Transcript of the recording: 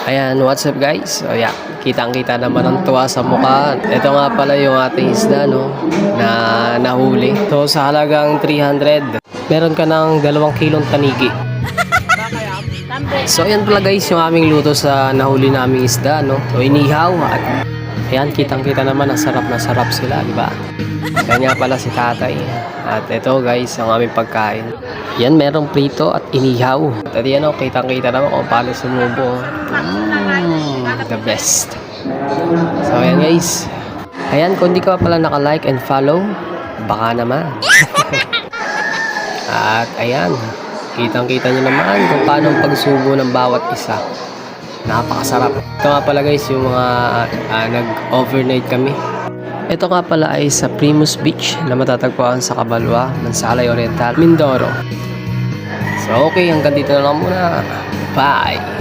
Ayan, what's up guys? So yeah, kitang-kita naman ang tuwa sa mukha. Ito nga pala yung ating isda, no, na nahuli. So sa halagang 300, meron ka ng 2 kilong tanigi. So ayan pala guys, yung aming luto sa nahuli naming isda, no. So inihaw at ayan, kitang-kita naman ang sarap na sarap sila, di ba? Kanya pala si tatay. At ito guys, ang aming pagkain. Yan, merong prito at inihaw. At yan o, kitang-kita naman kung paano sumubo. The best. So ayan guys. Ayan, kung di ka pa pala naka-like and follow, baka naman. At ayan, kitang-kita nyo naman kung paano ang pagsubo ng bawat isa. Napakasarap. Ito nga pala guys, yung mga nag-overnight kami. Ito nga pala ay sa Primus Beach na matatagpuan sa Cabalua, Mansalay Oriental, Mindoro. So okay, hanggang dito na lang muna. Bye!